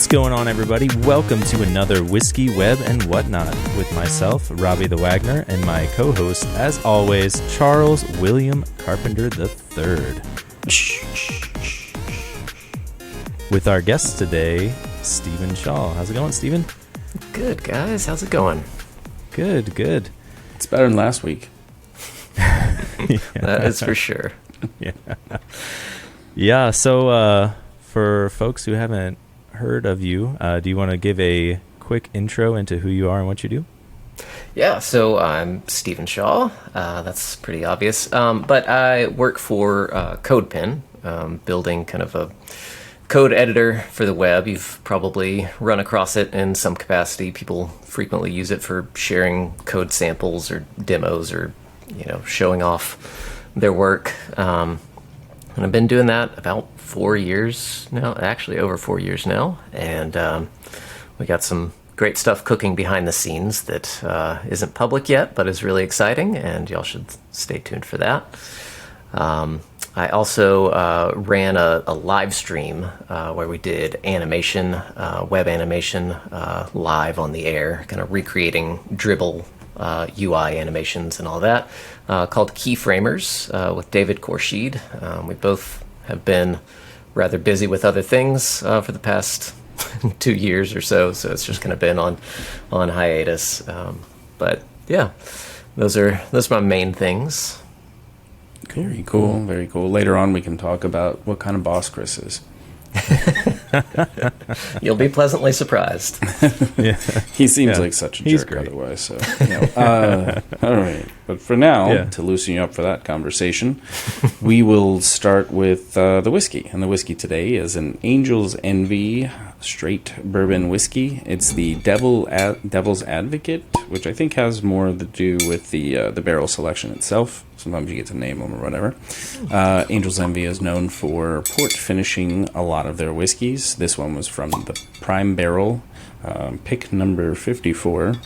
What's going on, everybody? Welcome to another Whiskey, Web, and Whatnot with myself, Robbie the Wagner, and my co-host, as always, Charles William Carpenter III. With our guest today, Stephen Shaw. How's it going, Stephen? Good, guys. How's it going? Good, good. It's better than last week. Yeah. That is for sure. Yeah, so for folks who haven't heard of you, do you want to give a quick intro into who you are and what you do? Yeah, so I'm Stephen Shaw. That's pretty obvious. But I work for CodePen, building kind of a code editor for the web. You've probably run across it in some capacity. People frequently use it for sharing code samples or demos or, showing off their work. And I've been doing that about 4 years now, actually over 4 years now. And we got some great stuff cooking behind the scenes that isn't public yet, but is really exciting, and y'all should stay tuned for that. I also ran a live stream where we did animation, web animation, live on the air, kind of recreating Dribble UI animations and all that, called Keyframers with David Khorshid. We both have been rather busy with other things for the past 2 years or so it's just kind of been on hiatus. But yeah, those are my main things. Very cool, very cool. Later on, we can talk about what kind of boss Chris is. You'll be pleasantly surprised. Yeah. He seems like such a jerk great. otherwise. So, all right. But for now, to loosen you up for that conversation, we will start with the whiskey. And the whiskey today is an Angel's Envy straight bourbon whiskey. It's the Devil's Advocate, which I think has more to do with the barrel selection itself. Sometimes you get to name them or whatever. Angel's Envy is known for port finishing a lot of their whiskeys. This one was from the Prime Barrel, pick number 54,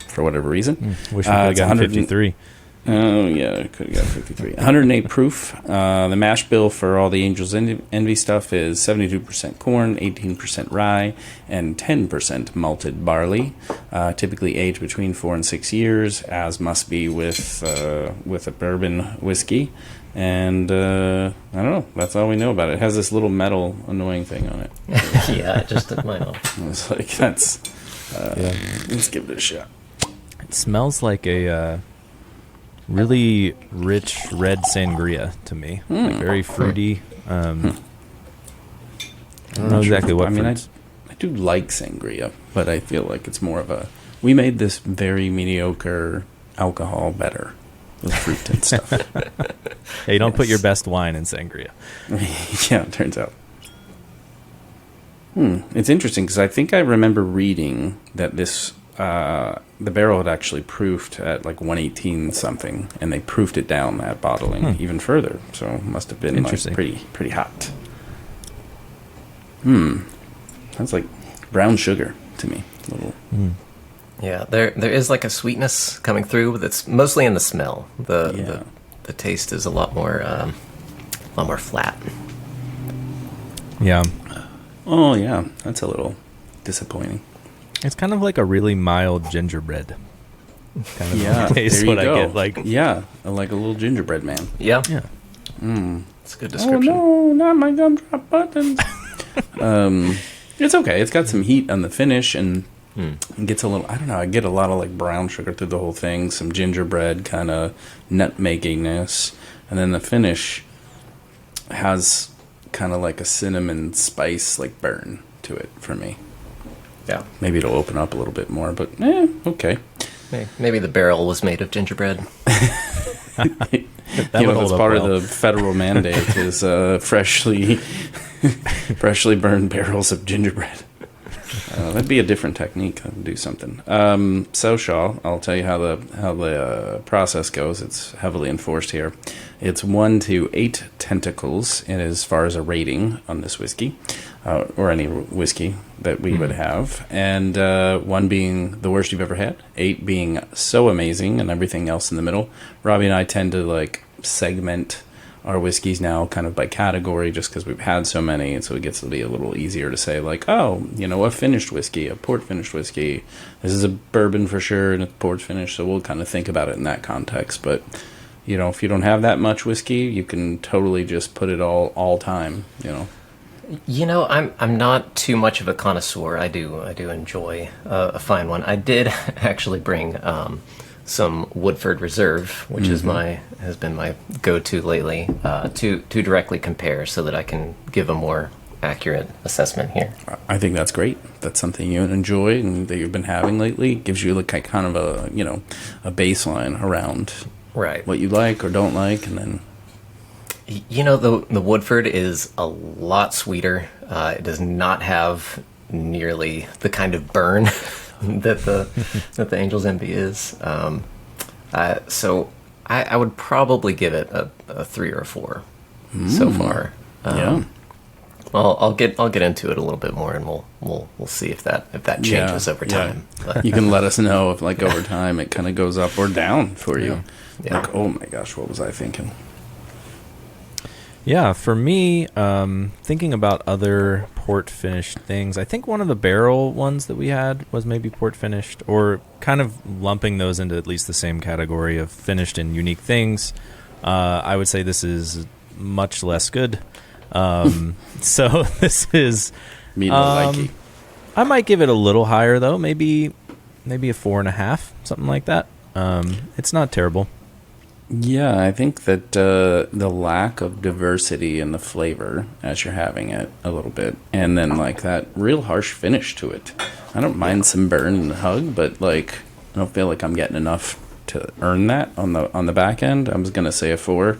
for whatever reason. Wish we could have gotten 53. Oh, yeah, I could have got 53. 108 proof. The mash bill for all the Angel's Envy stuff is 72% corn, 18% rye, and 10% malted barley. Typically aged between 4 and 6 years, as must be with a bourbon whiskey. And I don't know. That's all we know about it. It has this little metal annoying thing on it. Yeah, I just took mine off. It's like, let's give it a shot. It smells like a really rich red sangria to me. Like very fruity. I don't know exactly what. I mean, I do like sangria, but I feel like it's more of we made this very mediocre alcohol better with fruit and stuff. Yeah, you don't put your best wine in sangria. Yeah, it turns out. It's interesting because I think I remember reading that this the barrel had actually proofed at like 118 something, and they proofed it down at bottling even further. So it must have been like pretty hot. Sounds like brown sugar to me. A little. Yeah, there is like a sweetness coming through that's mostly in the smell. The taste is a lot more flat. Yeah. Oh yeah, that's a little disappointing. It's kind of like a really mild gingerbread. Kind of taste what go. I get. Like like a little gingerbread man. Yeah. Yeah. It's a good description. Oh no, not my gumdrop buttons. It's okay. It's got some heat on the finish and it gets a little. I don't know. I get a lot of like brown sugar through the whole thing. Some gingerbread kind of nutmegginess, and then the finish has kind of like a cinnamon spice like burn to it for me. Yeah. Maybe it'll open up a little bit more, but okay. Maybe the barrel was made of gingerbread. That's part of the federal mandate is freshly burned barrels of gingerbread. That'd be a different technique. I'd do something. So Shaw, I'll tell you how the process goes. It's heavily enforced here. It's 1 to 8 tentacles in as far as a rating on this whiskey, or any whiskey that we would have, and 1 being the worst you've ever had, 8 being so amazing, and everything else in the middle. Robbie and I tend to like segment our whiskeys now kind of by category just because we've had so many, and so it gets to be a little easier to say like, oh, you know, a finished whiskey, a port finished whiskey. This is a bourbon for sure and it's port finished, so we'll kind of think about it in that context. But you know, if you don't have that much whiskey, you can totally just put it all time, you know. You know, I'm not too much of a connoisseur. I do enjoy a fine one. I did actually bring some Woodford Reserve, which has been my go-to lately, to directly compare, so that I can give a more accurate assessment here. I think that's great. That's something you enjoy and that you've been having lately. It gives you like kind of a, you know, a baseline around what you like or don't like, and then. You know, the Woodford is a lot sweeter. It does not have nearly the kind of burn that the Angel's Envy is. So I would probably give it a 3 or a 4 so far. Yeah. Well, I'll get into it a little bit more, and we'll see if that changes over time. But. You can let us know if like over time it kind of goes up or down for you. Yeah. Like, oh my gosh, what was I thinking? Yeah, for me, thinking about other port finished things, I think one of the barrel ones that we had was maybe port finished, or kind of lumping those into at least the same category of finished and unique things. I would say this is much less good. So this is likey. I might give it a little higher though, maybe a 4.5, something like that. It's not terrible. Yeah, I think that the lack of diversity in the flavor as you're having it a little bit, and then like that real harsh finish to it. I don't mind some burn and hug, but like I don't feel like I'm getting enough to earn that on the back end. I was gonna say a 4.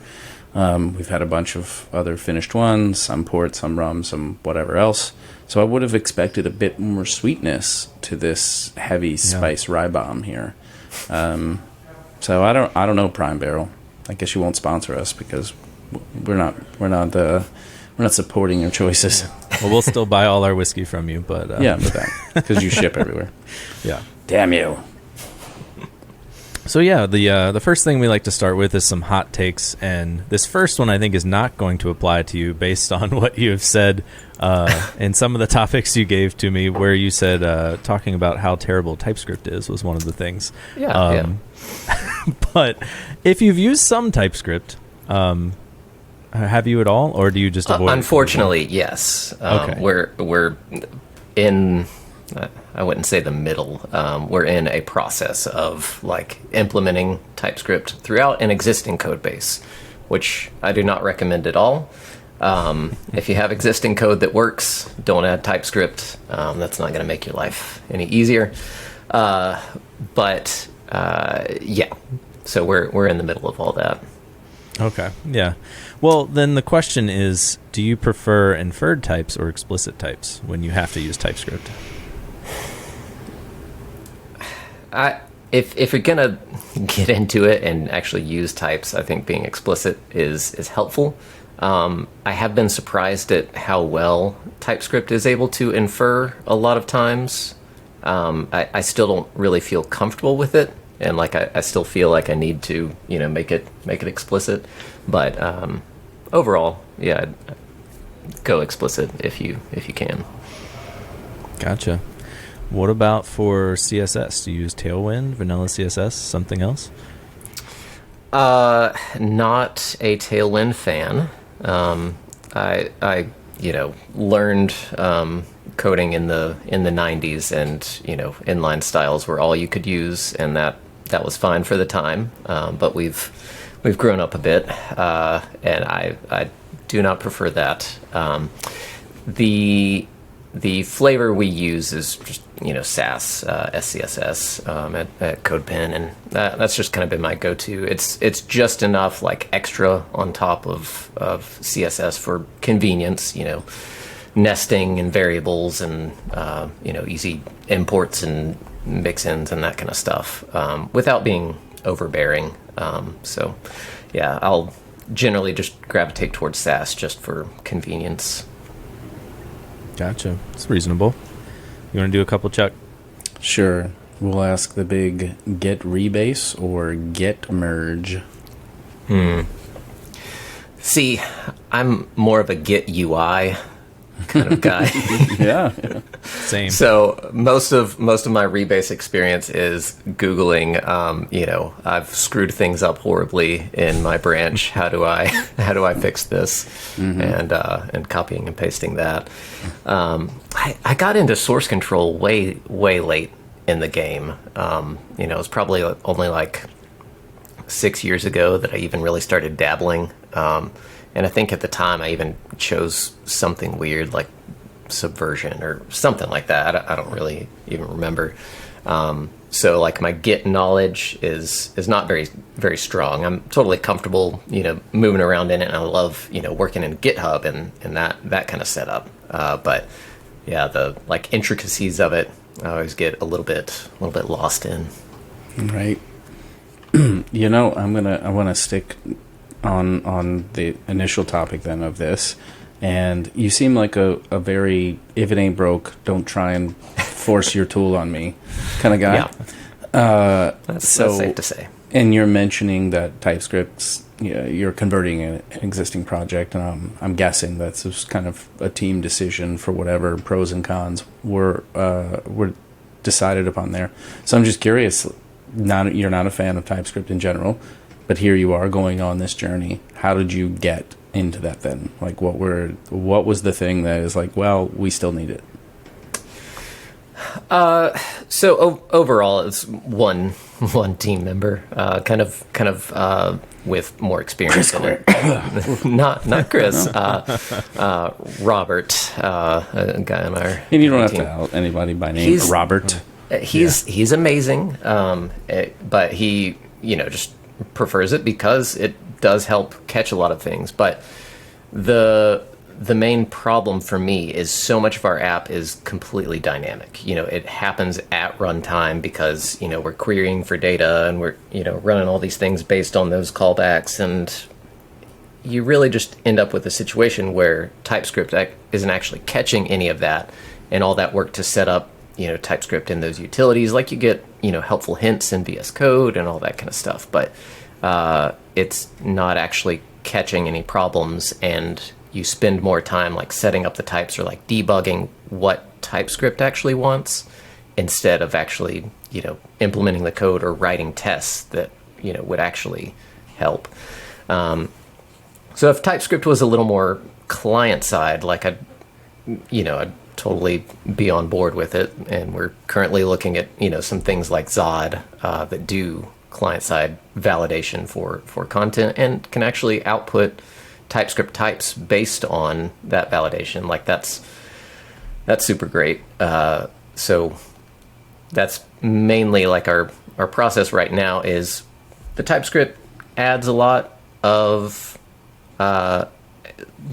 We've had a bunch of other finished ones, some port, some rum, some whatever else. So I would have expected a bit more sweetness to this heavy spice rye bomb here. So I don't know, Prime Barrel. I guess you won't sponsor us because we're not supporting your choices. Well, we'll still buy all our whiskey from you, but because you ship everywhere. Yeah. Damn you. So yeah, the first thing we like to start with is some hot takes, and this first one I think is not going to apply to you based on what you have said and some of the topics you gave to me, where you said talking about how terrible TypeScript is was one of the things. Yeah. But if you've used some TypeScript, have you at all, or do you just avoid? Unfortunately, yes. Okay. We're in. I wouldn't say the middle. We're in a process of like implementing TypeScript throughout an existing code base, which I do not recommend at all. If you have existing code that works, don't add TypeScript. That's not going to make your life any easier. But so we're in the middle of all that. Okay. Yeah. Well, then the question is, do you prefer inferred types or explicit types when you have to use TypeScript? If you're gonna get into it and actually use types, I think being explicit is helpful. I have been surprised at how well TypeScript is able to infer a lot of times. I still don't really feel comfortable with it, and like I still feel like I need to make it explicit. But overall, yeah, go explicit if you can. Gotcha. What about for CSS? Do you use Tailwind, Vanilla CSS, something else? Not a Tailwind fan. I learned coding in the 90s, and inline styles were all you could use, and that was fine for the time. But we've grown up a bit, and I do not prefer that. The flavor we use is just Sass, SCSS at CodePen, and that's just kind of been my go-to. It's just enough like extra on top of CSS for convenience, nesting and variables and easy imports and mix-ins and that kind of stuff, without being overbearing. So yeah, I'll generally just gravitate towards Sass just for convenience. Gotcha. It's reasonable. You want to do a couple, Chuck? Sure. We'll ask the big get rebase or get merge. The See, I'm more of a Git UI kind of guy. Yeah. Same. So most of my rebase experience is Googling. I've screwed things up horribly in my branch. How do I fix this? And copying and pasting that. I got into source control way late in the game. It was probably only like 6 years ago that I even really started dabbling. And I think at the time I even chose something weird like Subversion or something like that. I don't really even remember. So like my Git knowledge is not very, very strong. I'm totally comfortable, moving around in it, and I love, working in GitHub and that kind of setup. But yeah, the like intricacies of it, I always get a little bit lost in. Right. I want to stick on the initial topic then of this, and you seem like a very if it ain't broke, don't try and force your tool on me kind of guy. Yeah. That's safe to say. And you're mentioning that TypeScript's, you're converting an existing project, and I'm guessing that's just kind of a team decision for whatever pros and cons were decided upon there. So I'm just curious. You're not a fan of TypeScript in general, but here you are going on this journey. How did you get into that then? Like, what was the thing that is like, well, we still need it? So overall, it's one team member, kind of with more experience in it. not Chris, Robert, a guy on our and you don't have team. to out anybody by name. Robert. He's amazing, but he just prefers it because it does help catch a lot of things. But the main problem for me is so much of our app is completely dynamic. It happens at runtime because we're querying for data and we're running all these things based on those callbacks, and you really just end up with a situation where TypeScript isn't actually catching any of that, and all that work to set up TypeScript in those utilities, like you get, helpful hints in VS Code and all that kind of stuff, but it's not actually catching any problems, and you spend more time like setting up the types or like debugging what TypeScript actually wants instead of actually, implementing the code or writing tests that, would actually help. So if TypeScript was a little more client side, like I'd totally be on board with it, and we're currently looking at some things like Zod that do client-side validation for content and can actually output TypeScript types based on that validation. Like that's super great. So that's mainly like our process right now is the TypeScript adds a lot of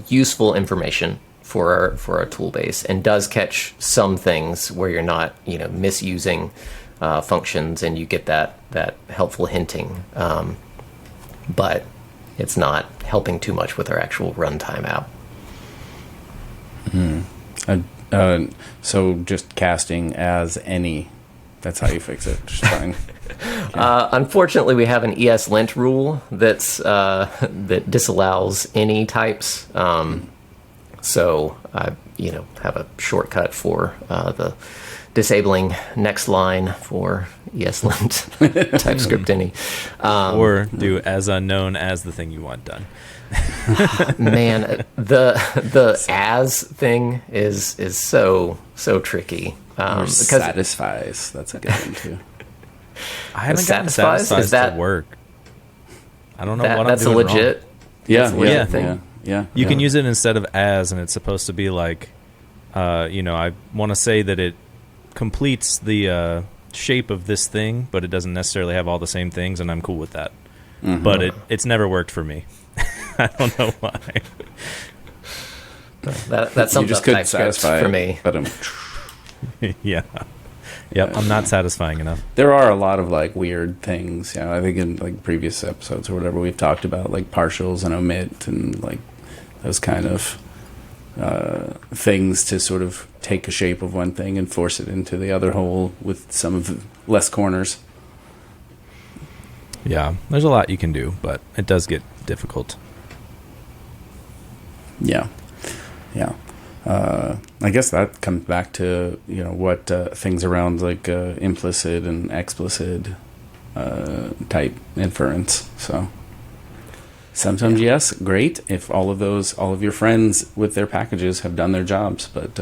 useful information for our tool base, and does catch some things where you're not misusing functions, and you get that helpful hinting, but it's not helping too much with our actual runtime app. So just casting as any, that's how you fix it. Just fine. Unfortunately, we have an ESLint rule that disallows any types. So I, have a shortcut for the disabling next line for ESLint TypeScript any. Or do as unknown as the thing you want done. Man, the as thing is so tricky. Because satisfies. That's a good one too. I haven't gotten satisfies to work. I don't know what I'm doing That's a legit. wrong. That's a legit thing. Yeah. You can use it instead of as, and it's supposed to be like, I want to say that it completes the shape of this thing, but it doesn't necessarily have all the same things, and I'm cool with that. Mm-hmm. But it's never worked for me. I don't know why. That sums up TypeScript for me. Yeah. Yep, I'm not satisfying enough. There are a lot of like weird things. I think in like previous episodes or whatever we've talked about like partials and omit and like those kind of things to sort of take a shape of one thing and force it into the other hole with some of the less corners. Yeah, there's a lot you can do, but it does get difficult. Yeah. Yeah. I guess that comes back to, what things around like implicit and explicit type inference. So sometimes, yes, great if all of your friends with their packages have done their jobs, but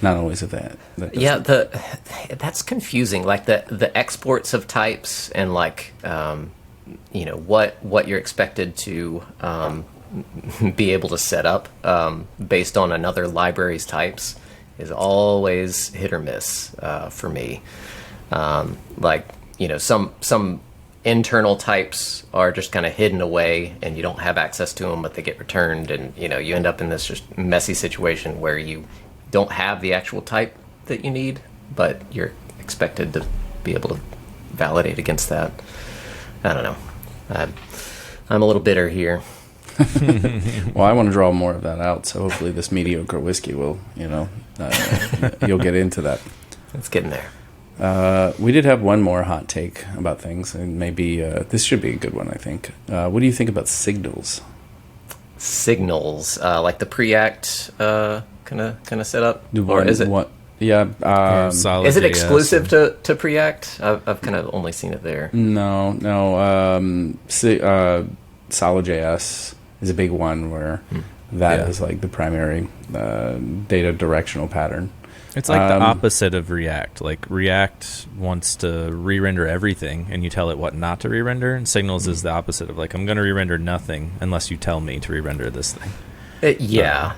not always at that. Yeah, that's confusing. Like the exports of types and like what you're expected to be able to set up based on another library's types is always hit or miss for me. Some internal types are just kind of hidden away and you don't have access to them, but they get returned, and you end up in this just messy situation where you don't have the actual type that you need, but you're expected to be able to validate against that. I don't know. I'm a little bitter here. Well, I want to draw more of that out, so hopefully this mediocre whiskey will, you'll get into that. It's getting there. We did have one more hot take about things, and maybe this should be a good one, I think. What do you think about signals? Signals, like the Preact kind of setup? Or is it? What? Yeah. Is it exclusive to Preact? I've kind of only seen it there. No. Solid.js is a big one where that is like the primary data directional pattern. It's like the opposite of React. Like React wants to re-render everything, and you tell it what not to re-render. And Signals is the opposite of like, I'm going to re-render nothing unless you tell me to re-render this thing. Yeah.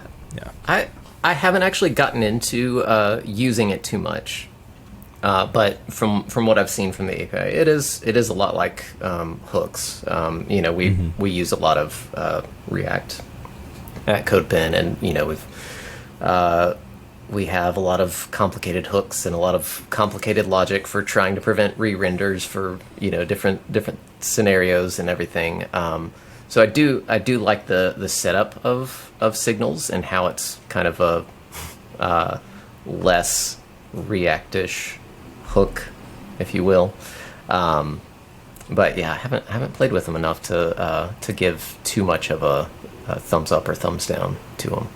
I haven't actually gotten into using it too much, but from what I've seen from the API, it is a lot like hooks. We use a lot of React at CodePen, and we have a lot of complicated hooks and a lot of complicated logic for trying to prevent re-renders for different scenarios and everything. So I do like the setup of Signals and how it's kind of a less React-ish hook, if you will. But yeah, I haven't played with them enough to give too much of a thumbs up or thumbs down to them.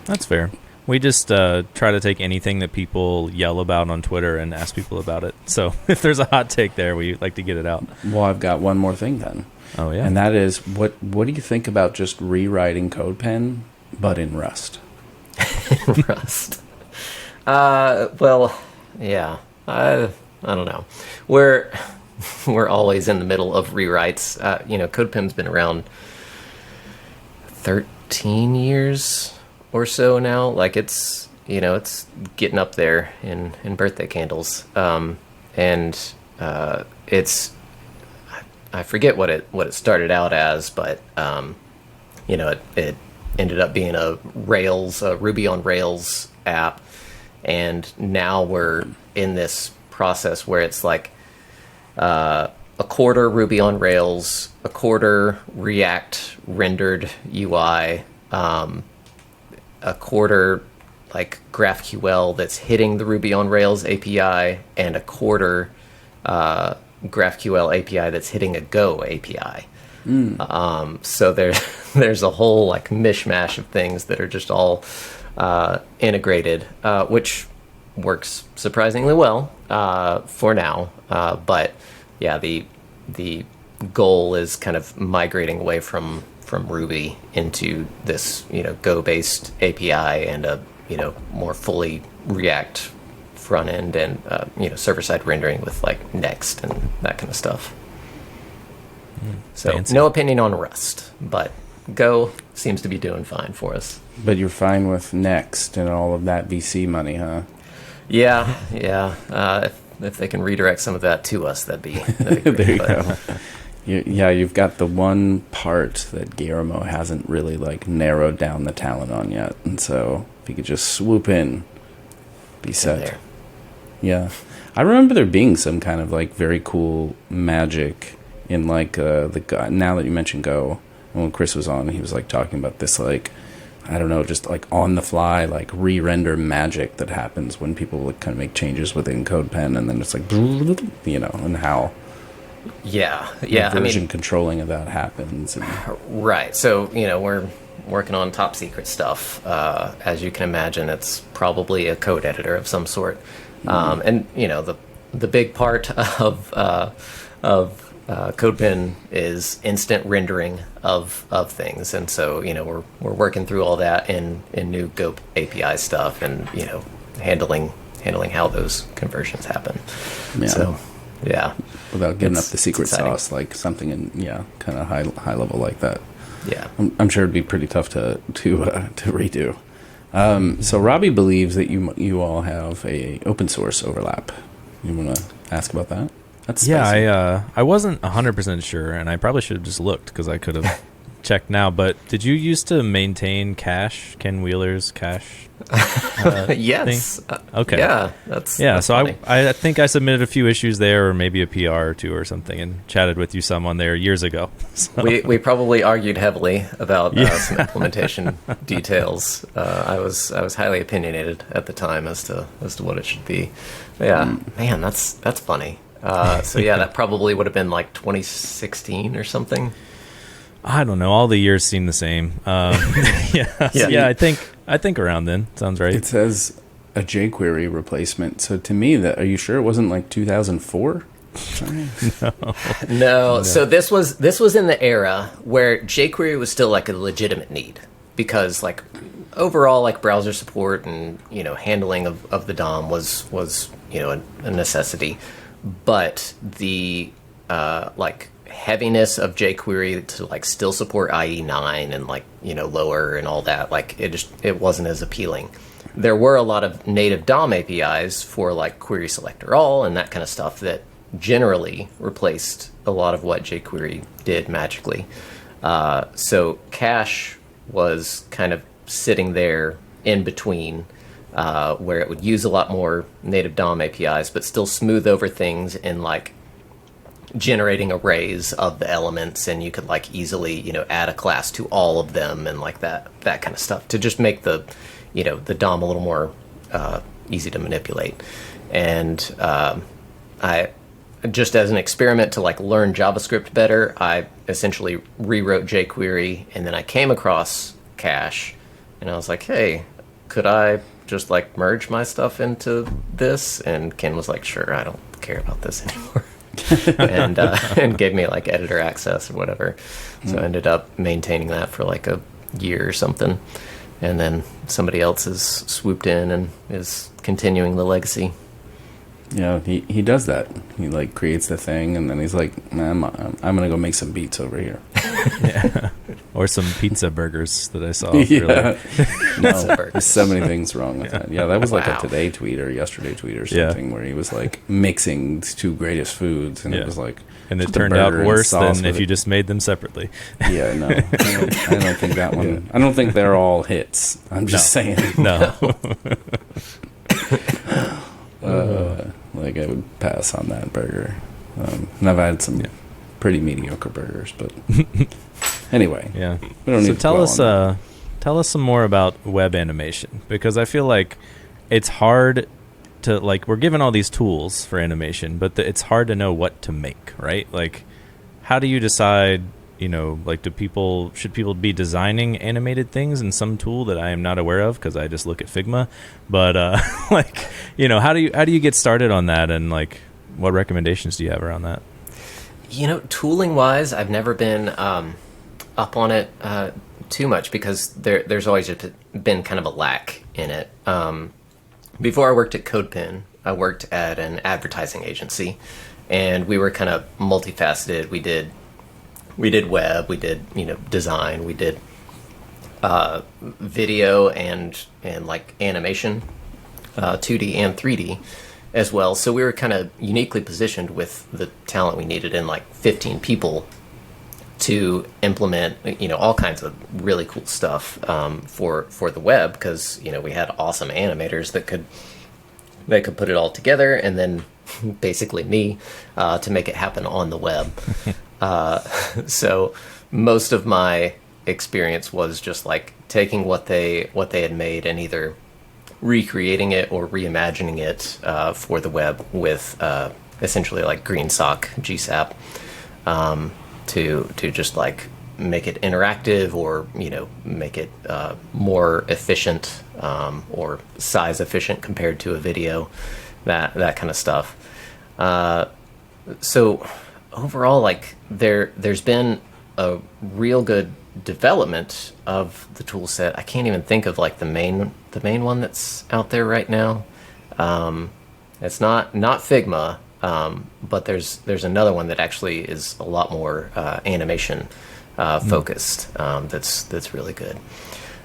That's fair. We just try to take anything that people yell about on Twitter and ask people about it. So if there's a hot take there, we like to get it out. Well, I've got one more thing then. Oh, yeah. And that is, what do you think about just rewriting CodePen, but in Rust? Rust. Well, yeah. I don't know. We're always in the middle of rewrites. CodePen's been around 13 years or so now. Like it's getting up there in birthday candles. It's I forget what it started out as, but it ended up being a Ruby on Rails app, and now we're in this process where it's like a quarter Ruby on Rails, a quarter React rendered UI, a quarter like GraphQL that's hitting the Ruby on Rails API, and a quarter GraphQL API that's hitting a Go API. So there's a whole like mishmash of things that are just all integrated, which works surprisingly well for now. But yeah, the goal is kind of migrating away from Ruby into this Go-based API and a more fully React front end and server-side rendering with like Next and that kind of stuff. So fancy. No opinion on Rust, but Go seems to be doing fine for us. But you're fine with Next and all of that VC money, huh? Yeah. If they can redirect some of that to us, that'd be great. There you go. You've got the one part that Guillermo hasn't really like narrowed down the talent on yet, and so if you could just swoop in, be set. Yeah, I remember there being some kind of like very cool magic in like the now that you mentioned Go, when Chris was on, he was like talking about this like, I don't know, just like on the fly like re-render magic that happens when people like kind of make changes within CodePen, and then it's like and how Yeah. Version controlling of that happens. And... Right. So, we're working on top secret stuff. As you can imagine, it's probably a code editor of some sort. And, the big part of CodePen is instant rendering of things. And so, we're working through all that in new GoP API stuff and, handling how those conversions happen. Yeah. So, yeah. Without getting up the secret sauce, like something in, kind of high level like that. Yeah. I'm sure it'd be pretty tough to redo. So Robbie believes that you all have a open source overlap. You want to ask about that? That's spicy. I wasn't 100% sure, and I probably should have just looked because I could have checked now. But did you used to maintain cache, Ken Wheeler's cache? Yes. Okay. Yeah. That's funny. I think I submitted a few issues there, or maybe a PR or two or something, and chatted with you some on there years ago. So. We probably argued heavily about some implementation details. I was highly opinionated at the time as to what it should be. But yeah, man, that's funny. So yeah, that probably would have been like 2016 or something. I don't know. All the years seem the same. Yeah. I think around then sounds right. It says a jQuery replacement. So to me, are you sure it wasn't like 2004? No. So this was in the era where jQuery was still like a legitimate need because like overall like browser support and handling of the DOM was a necessity, but the like heaviness of jQuery to like still support IE9 and like lower and all that, like it wasn't as appealing. There were a lot of native DOM APIs for like query selector all and that kind of stuff that generally replaced a lot of what jQuery did magically. So cache was kind of sitting there in between, where it would use a lot more native DOM APIs but still smooth over things in like generating arrays of the elements, and you could like easily add a class to all of them and like that kind of stuff to just make the the DOM a little more easy to manipulate. And I just as an experiment to like learn JavaScript better, I essentially rewrote jQuery, and then I came across cache and I was like, hey, could I just like merge my stuff into this? And Ken was like, sure, I don't care about this anymore. and gave me like editor access or whatever. So I ended up maintaining that for like a year or something, and then somebody else has swooped in and is continuing the legacy. Yeah, he does that. He like creates the thing, and then he's like, nah, I'm gonna go make some beats over here. Yeah. Or some pizza burgers that I saw. Yeah. No, there's so many things wrong with that. Yeah, that was like a today tweet or yesterday tweet or something where he was like mixing the two greatest foods, and it was like, and it turned out worse than if you just made them separately. Yeah, no, I don't think that one. Yeah. I don't think they're all hits. I'm just saying. No. Like I would pass on that burger. And I've had some pretty mediocre burgers, but anyway. Yeah. We don't need to tell us some more about web animation, because I feel like it's hard to like we're given all these tools for animation, but it's hard to know what to make, right? Like, how do you decide? Like, should people be designing animated things in some tool that I am not aware of because I just look at Figma? But like, how do you get started on that, and like, what recommendations do you have around that? Tooling wise, I've never been up on it too much because there's always been kind of a lack in it. Before I worked at CodePen, I worked at an advertising agency, and we were kind of multifaceted. We did web, we did design, we did video and like animation, 2D and 3D as well. So we were kind of uniquely positioned with the talent we needed in like 15 people to implement all kinds of really cool stuff for the web, because we had awesome animators that could put it all together, and then basically me to make it happen on the web. So most of my experience was just like taking what they had made and either recreating it or reimagining it for the web with essentially like GreenSock GSAP, to just like make it interactive, or make it more efficient, or size efficient compared to a video, that kind of stuff. So overall, like there's been a real good development of the tool set. I can't even think of like the main one that's out there right now. It's not Figma, but there's another one that actually is a lot more animation focused. That's really good.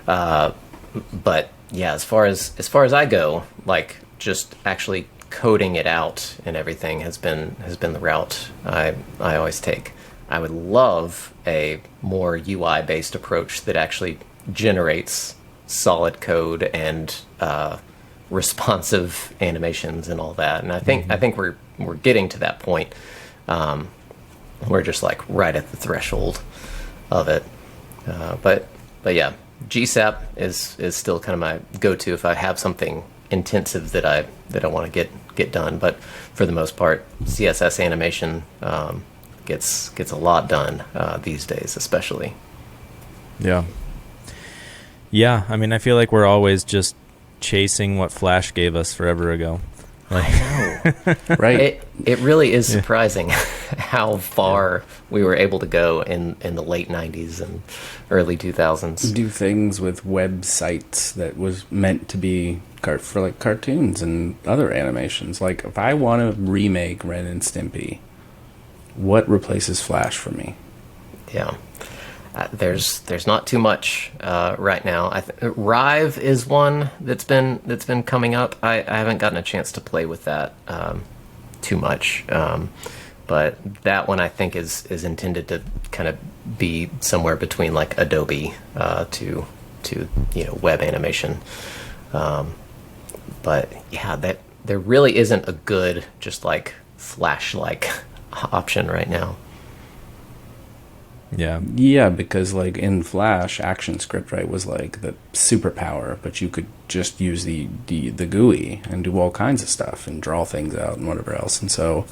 But yeah, as far as I go, like just actually coding it out and everything has been the route I always take. I would love a more UI based approach that actually generates solid code and responsive animations and all that. And I think we're getting to that point. We're just like right at the threshold of it. But yeah, GSAP is still kind of my go-to if I have something intensive that I want to get done. But for the most part, CSS animation gets a lot done these days, especially. Yeah. I mean, I feel like we're always just chasing what Flash gave us forever ago. Like, I know. Right. It really is surprising how far we were able to go in the late 90s and early 2000s. Do things with websites that was meant to be for like cartoons and other animations. Like if I want to remake Ren and Stimpy, what replaces Flash for me? Yeah. There's not too much right now. Rive is one that's been coming up. I haven't gotten a chance to play with that too much, but that one I think is intended to kind of be somewhere between like Adobe to web animation. But yeah, that there really isn't a good just like Flash-like option right now. Yeah, because like in Flash, ActionScript, right, was like the superpower, but you could just use the GUI and do all kinds of stuff and draw things out and whatever else. And so,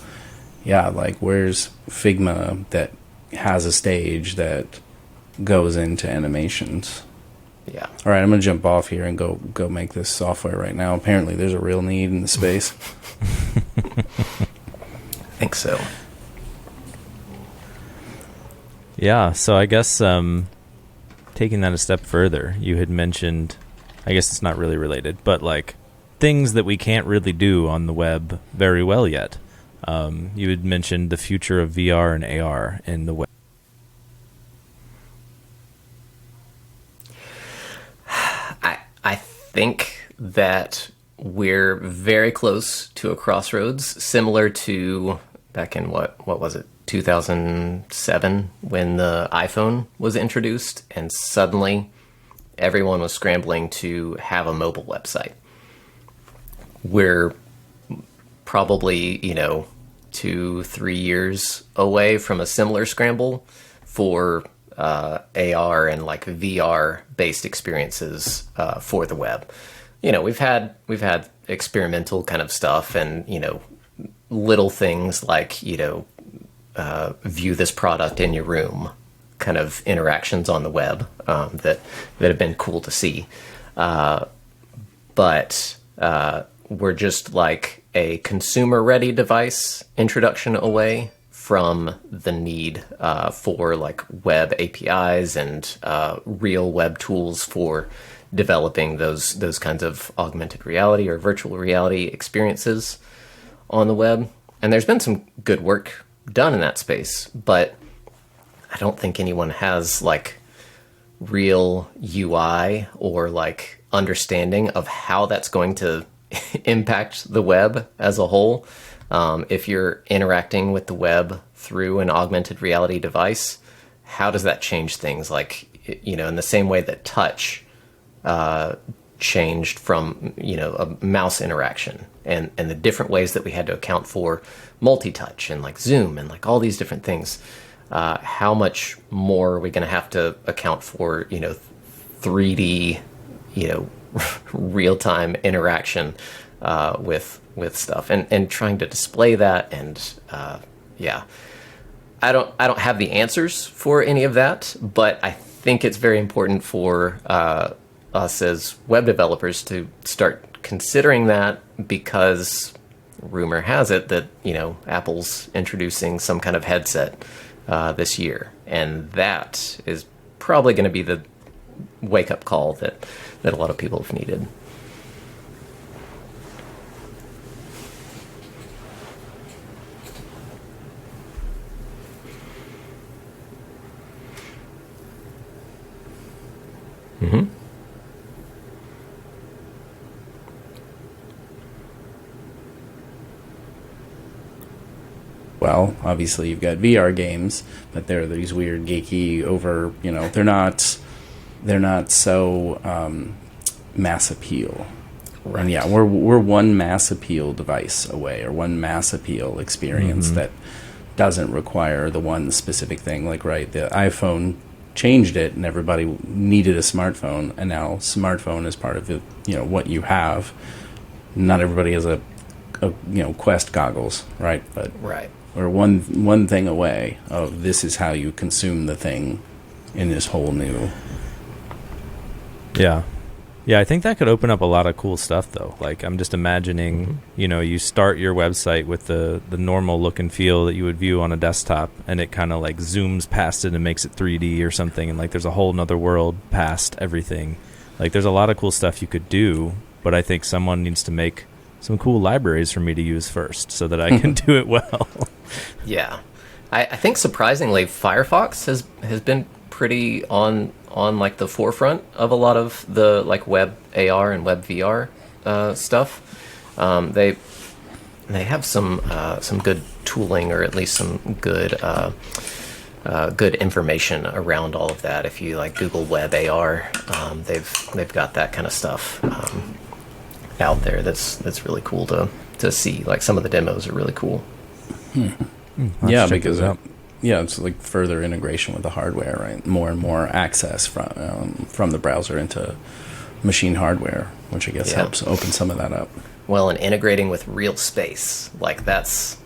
yeah, like where's Figma that has a stage that goes into animations? Yeah. All right, I'm gonna jump off here and go make this software right now. Apparently, there's a real need in the space. I think so. Yeah, so I guess taking that a step further, you had mentioned, I guess it's not really related, but like things that we can't really do on the web very well yet. You had mentioned the future of VR and AR in the web. I think that we're very close to a crossroads, similar to back in what was it, 2007, when the iPhone was introduced, and suddenly everyone was scrambling to have a mobile website. We're probably 2-3 years away from a similar scramble for AR and like VR based experiences for the web. We've had experimental kind of stuff, and little things like view this product in your room kind of interactions on the web that have been cool to see, but we're just like a consumer ready device introduction away from the need for like web APIs and real web tools for developing those kinds of augmented reality or virtual reality experiences on the web. And there's been some good work done in that space, but I don't think anyone has like real UI or like understanding of how that's going to impact the web as a whole. If you're interacting with the web through an augmented reality device, how does that change things? Like, in the same way that touch changed from, a mouse interaction, and the different ways that we had to account for multi-touch and like zoom and like all these different things. How much more are we going to have to account for, 3D, real-time interaction with with stuff, and trying to display that. And yeah, I don't have the answers for any of that, but I think it's very important for us as web developers to start considering that, because rumor has it that, you know, Apple's introducing some kind of headset this year, and that is probably going to be the wake-up call that a lot of people have needed. Mm-hmm. Well, obviously you've got VR games, but they're these weird geeky over, you know, they're not so mass appeal. Right. And yeah, we're one mass appeal device away, or one mass appeal experience that doesn't require the one specific thing. Like, right, the iPhone changed it, and everybody needed a smartphone, and now smartphone is part of the, you know, what you have. Not everybody has a you know, Quest goggles, right? But Right. we're one thing away of this is how you consume the thing in this whole new. Yeah. Yeah, I think that could open up a lot of cool stuff, though. Like, I'm just imagining, you know, you start your website with the normal look and feel that you would view on a desktop, and it kind of, like, zooms past it and makes it 3D or something, and, like, there's a whole nother world past everything. Like, there's a lot of cool stuff you could do, but I think someone needs to make some cool libraries for me to use first so that I can do it well. Yeah. I think surprisingly, Firefox has been pretty on like the forefront of a lot of the like web AR and web VR stuff. They have some good tooling, or at least some good good information around all of that. If you like Google Web AR, they've got that kind of stuff out there. That's really cool to see. Like, some of the demos are really cool. Yeah, because yeah, it's like further integration with the hardware, right? More and more access from the browser into machine hardware, which I guess helps open some of that up. Well, and integrating with real space, like that's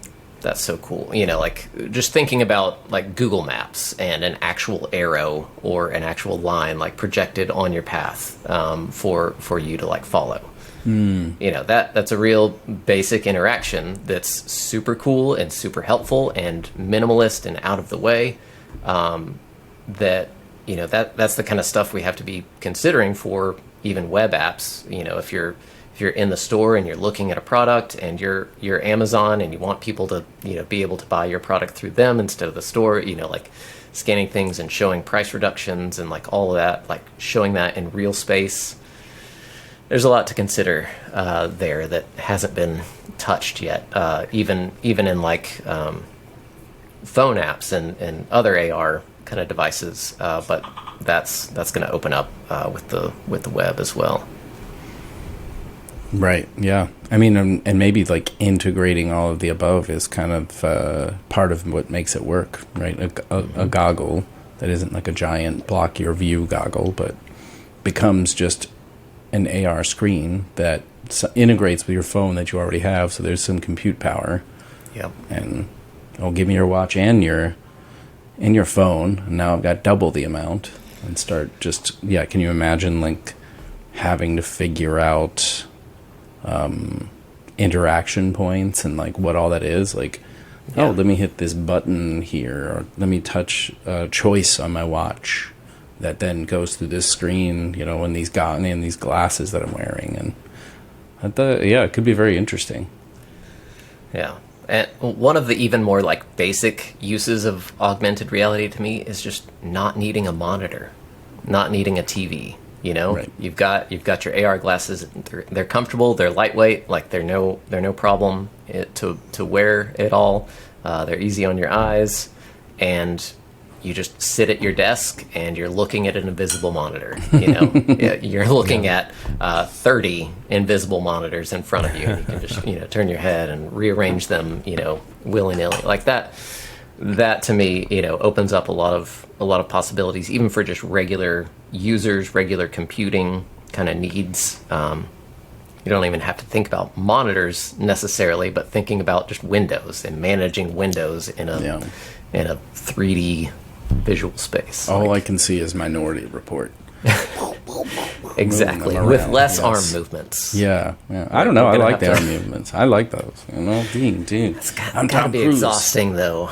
so cool. You know, like just thinking about like Google Maps and an actual arrow or an actual line like projected on your path for you to like follow. You know, that's a real basic interaction that's super cool and super helpful and minimalist and out of the way. That, you know, that's the kind of stuff we have to be considering for even web apps. You know, if you're in the store and you're looking at a product and you're Amazon and you want people to, you know, be able to buy your product through them instead of the store, you know, like scanning things and showing price reductions and like all of that, like showing that in real space. There's a lot to consider there that hasn't been touched yet, even in like phone apps and other AR kind of devices. But that's going to open up with the web as well. Right. Yeah. I mean, and maybe like integrating all of the above is kind of part of what makes it work, right? A goggle that isn't like a giant block your view goggle, but becomes just an AR screen that integrates with your phone that you already have, so there's some compute power. Yep. And give me your watch and your phone, and now I've got double the amount, and start just can you imagine like having to figure out interaction points and like what all that is, like let me hit this button here, or let me touch choice on my watch that then goes through this screen, you know, in these glasses that I'm wearing. And it could be very interesting. Yeah. And one of the even more like basic uses of augmented reality to me is just not needing a monitor, not needing a TV. You know, right. You've got your AR glasses. They're comfortable. They're lightweight. Like they're no problem to wear at all. They're easy on your eyes, and you just sit at your desk and you're looking at an invisible monitor. You know, you're looking at 30 invisible monitors in front of you. And you can just turn your head and rearrange them, willy nilly like that. That to me, opens up a lot of possibilities, even for just regular users, regular computing kind of needs. you don't even have to think about monitors necessarily, but thinking about just windows and managing windows in a 3D visual space. All I can see is Minority Report. Exactly, with less arm movements. Yeah. I don't know. I like the arm movements. I like those. Ding. It's gotta be exhausting, though.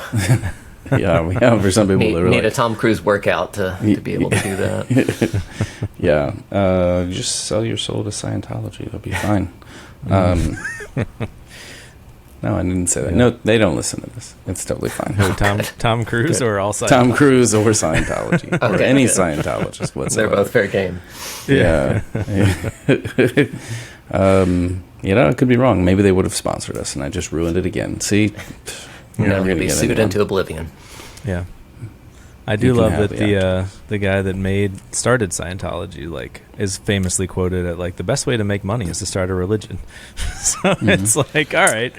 yeah. For some people, need a Tom Cruise workout to be able to do that. Yeah. Just sell your soul to Scientology. It'll be fine. No, I didn't say that. No, they don't listen to this. It's totally fine. Who, Tom Cruise or all Scientology? Tom Cruise or Scientology. Or any Scientologist whatsoever. They're both fair game. Yeah. It could be wrong. Maybe they would have sponsored us, and I just ruined it again. See? You're never going to be sued into oblivion. Yeah. I do love that the guy that started Scientology is famously quoted at the best way to make money is to start a religion. So it's all right.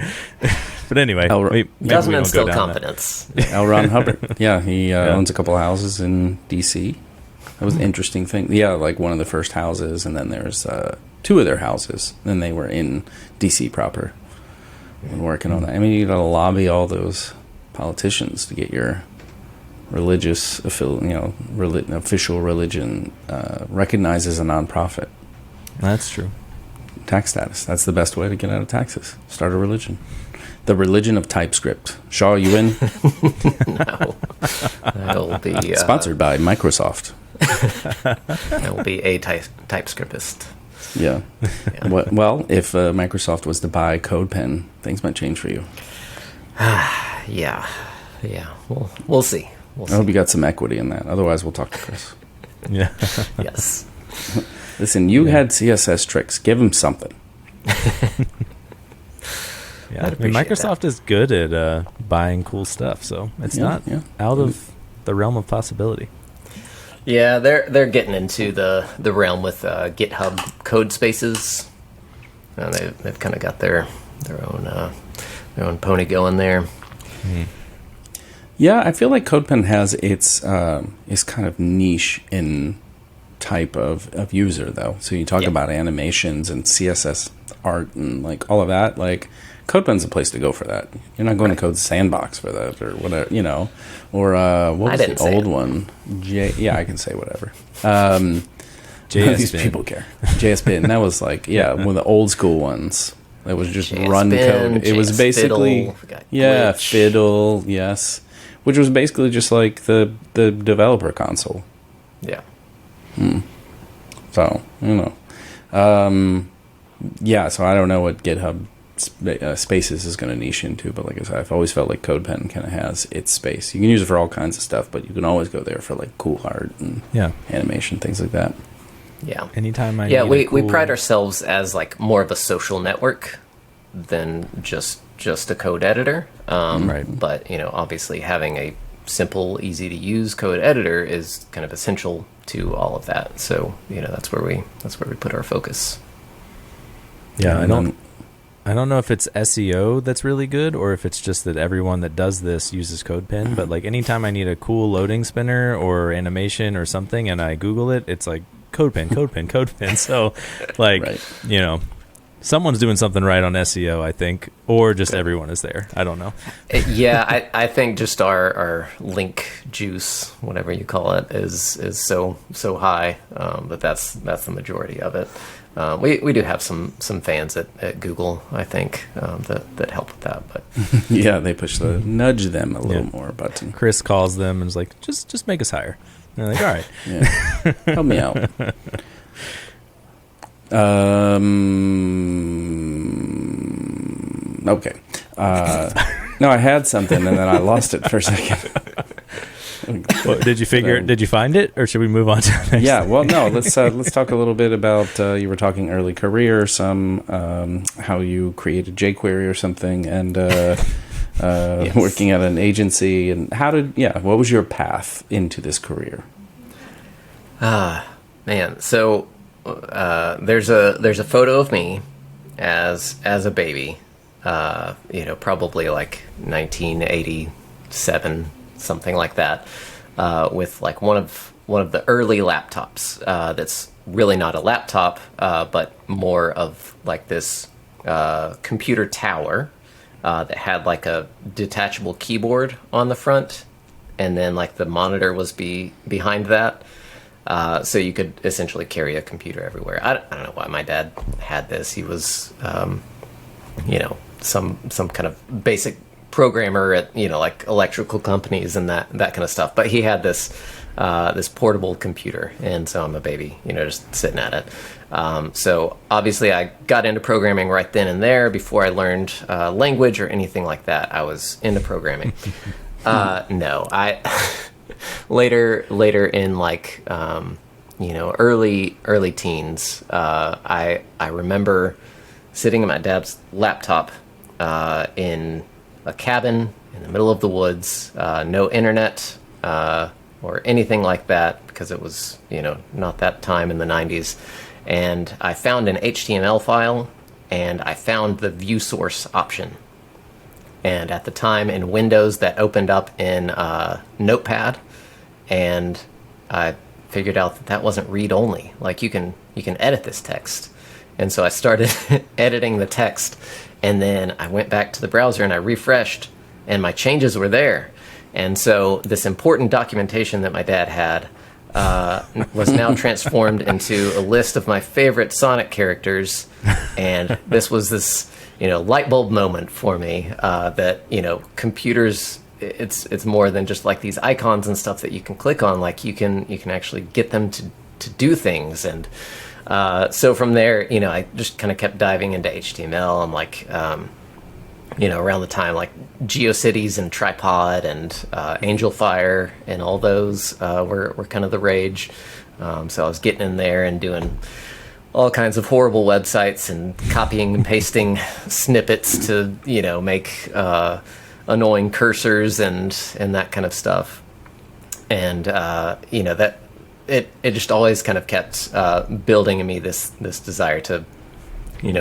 But anyway, doesn't instill confidence. L. Ron Hubbard. Yeah, he owns a couple of houses in D.C. That was an interesting thing. Yeah, one of the first houses, and then there's two of their houses. Then they were in D.C. proper and working on that. I mean, you got to lobby all those politicians to get your religious official religion recognized as a nonprofit. That's true. Tax status. That's the best way to get out of taxes. Start a religion. The religion of TypeScript. Shaw, you in? No. That'll be sponsored by Microsoft. I will be a TypeScriptist. Yeah. Well, if Microsoft was to buy CodePen, things might change for you. Yeah. We'll see. I hope you got some equity in that. Otherwise, we'll talk to Chris. Yeah. Yes. Listen, you had CSS tricks. Give him something. Yeah, Microsoft is good at buying cool stuff, so it's not out of the realm of possibility. Yeah, they're getting into the realm with GitHub code spaces. They've kind of got their own pony going there. Mm. Yeah, I feel like CodePen has its kind of niche in type of user, though. So you talk about animations and CSS art and all of that. CodePen's a place to go for that. You're not going to Code Sandbox for that or whatever, Or what was the old one? I can say whatever. These people care. JSPin. That was one of the old school ones. That was just run code. It was basically Fiddle, yes, which was basically just the developer console. Yeah. So so I don't know what GitHub Spaces is going to niche into, but like I said, I've always felt like CodePen kind of has its space. You can use it for all kinds of stuff, but you can always go there for cool art and animation, things like that. Yeah. Anytime we pride ourselves as more of a social network than just a code editor. Right. But obviously having a simple, easy to use code editor is kind of essential to all of that. So that's where we put our focus. Yeah, I don't know if it's SEO that's really good or if it's just that everyone that does this uses CodePen, but anytime I need a cool loading spinner or animation or something and I Google it, it's CodePen. So right. Someone's doing something right on SEO, I think, or just everyone is there. I don't know. Yeah, I think just our link juice, whatever you call it, is so high that's the majority of it. We do have some fans at Google, I think, that help with that. But yeah, they push the nudge them a little more button. Chris calls them and is like, just make us higher. And they're like, all right, help me out. Okay. No, I had something and then I lost it for a second. Well, did you find it, or should we move on to the next thing? Well, no. Let's talk a little bit about you were talking early career, how you created jQuery or something, and yes. Working at an agency, and what was your path into this career? Man. So there's a photo of me as a baby, probably 1987. Something like that, with one of the early laptops that's really not a laptop, but more of like this computer tower that had like a detachable keyboard on the front, and then like the monitor was behind that. So you could essentially carry a computer everywhere. I don't know why my dad had this. He was, some kind of basic programmer at like electrical companies and that kind of stuff. But he had this portable computer, and so I'm a baby, just sitting at it. So obviously I got into programming right then and there before I learned language or anything like that. I was into programming. No, I later in like early teens, I remember sitting at my dad's laptop in a cabin in the middle of the woods, no internet or anything like that, because it was not that time in the 90s, and I found an HTML file and I found the view source option. And at the time in Windows, that opened up in Notepad, and I figured out that wasn't read-only. Like you can edit this text. And so I started editing the text, and then I went back to the browser and I refreshed, and my changes were there. And so this important documentation that my dad had was now transformed into a list of my favorite Sonic characters, and this was this light bulb moment for me, that computers, it's more than just like these icons and stuff that you can click on. Like you can actually get them to do things. And so from there, I just kind of kept diving into HTML. I'm like around the time like GeoCities and Tripod and Angel Fire and all those were kind of the rage. So I was getting in there and doing all kinds of horrible websites and copying and pasting snippets to make annoying cursors and that kind of stuff. And that it just always kind of kept building in me this desire to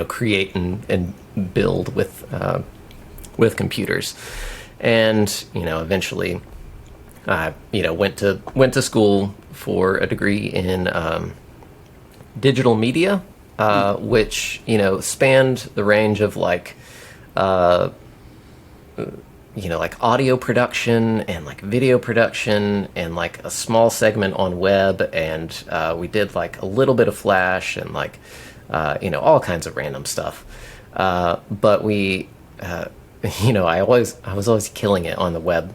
create and build with computers. And eventually I went to school for a degree in digital media, which spanned the range of like like audio production and like video production and like a small segment on web, and we did like a little bit of Flash and like all kinds of random stuff, but we I was always killing it on the web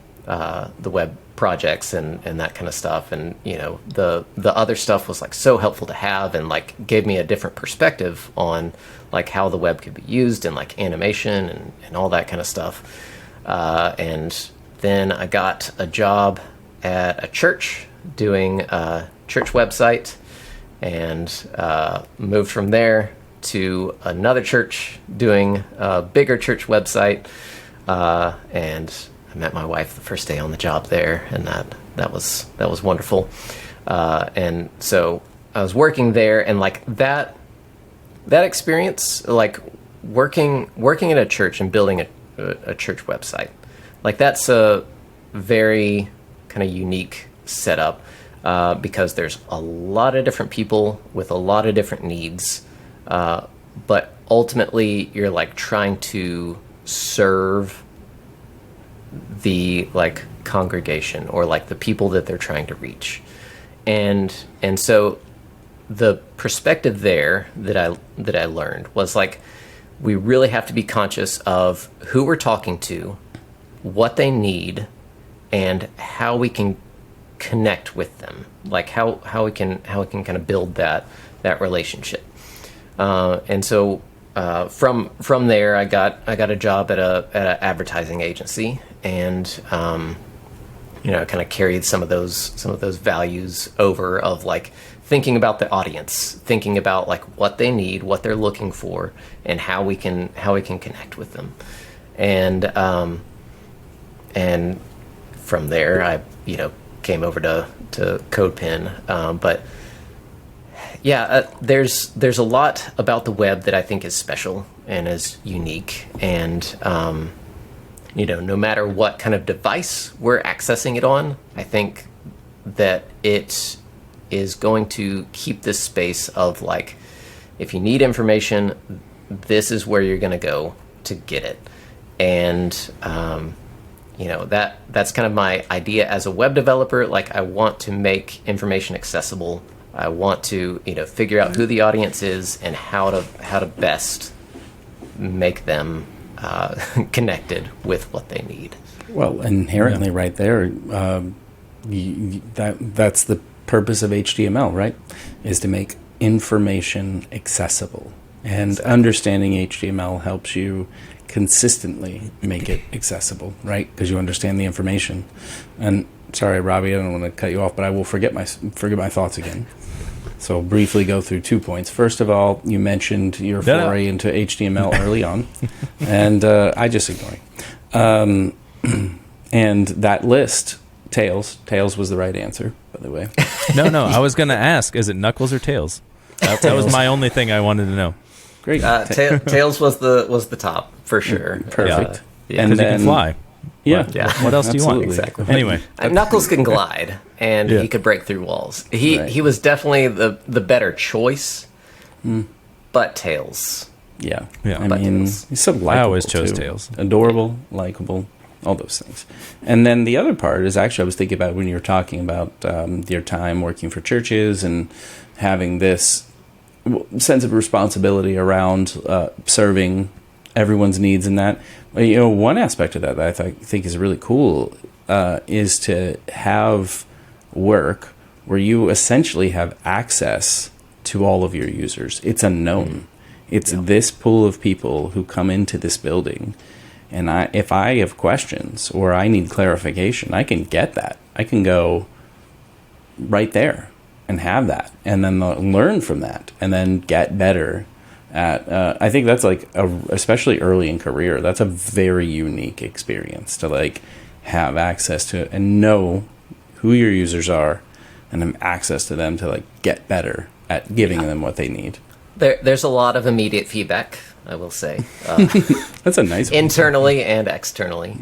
projects and that kind of stuff. And the other stuff was like so helpful to have, and like gave me a different perspective on like how the web could be used in like animation and all that kind of stuff. And then I got a job at a church doing a church website, and moved from there to another church doing a bigger church website, and I met my wife the first day on the job there, and that was wonderful. And so I was working there, and like that experience, like working in a church and building a church website, like that's a very kind of unique setup, because there's a lot of different people with a lot of different needs, but ultimately you're like trying to serve the like congregation or like the people that they're trying to reach. And so the perspective there that I learned was like, we really have to be conscious of who we're talking to, what they need, and how we can connect with them, like how we can kind of build that relationship. And so from there, I got a job at an advertising agency, and kind of carried some of those values over of like thinking about the audience, thinking about like what they need, what they're looking for, and how we can connect with them. And from there, I came over to CodePen. But yeah, there's a lot about the web that I think is special and is unique, and no matter what kind of device we're accessing it on, I think that it is going to keep this space of like, if you need information, this is where you're going to go to get it. And that's kind of my idea as a web developer. Like, I want to make information accessible. I want to figure out who the audience is and how to best make them connected with what they need. Well, inherently, right there, that's the purpose of HTML, right? Is to make information accessible. And understanding HTML helps you consistently make it accessible, right? Because you understand the information. And sorry, Robbie, I don't want to cut you off, but I will forget my thoughts again. So I'll briefly go through 2 points. First of all, you mentioned your foray into HTML early on, and I just ignored it. And that list, Tails was the right answer, by the way. No, I was going to ask, is it Knuckles or Tails? That was my only thing I wanted to know. Great. Tails was the top for sure. Perfect. And because you can fly. Yeah. What else do you want? Exactly. Anyway, Knuckles can glide, and he could break through walls. He was definitely the better choice, but Tails. Yeah. I mean, he's so likable. I always chose too. Tails. Adorable, likable, all those things. And then the other part is actually I was thinking about when you were talking about your time working for churches and having this sense of responsibility around serving everyone's needs and that. One aspect of that I think is really cool is to have work where you essentially have access to all of your users. It's unknown. It's this pool of people who come into this building, and if I have questions or I need clarification, I can get that. I can go right there and have that, and then learn from that, and then get better at. I think that's like especially early in career. That's a very unique experience to like have access to and know who your users are, and have access to them to like get better at giving them what they need. There's a lot of immediate feedback, I will say. That's a nice one. Internally and externally,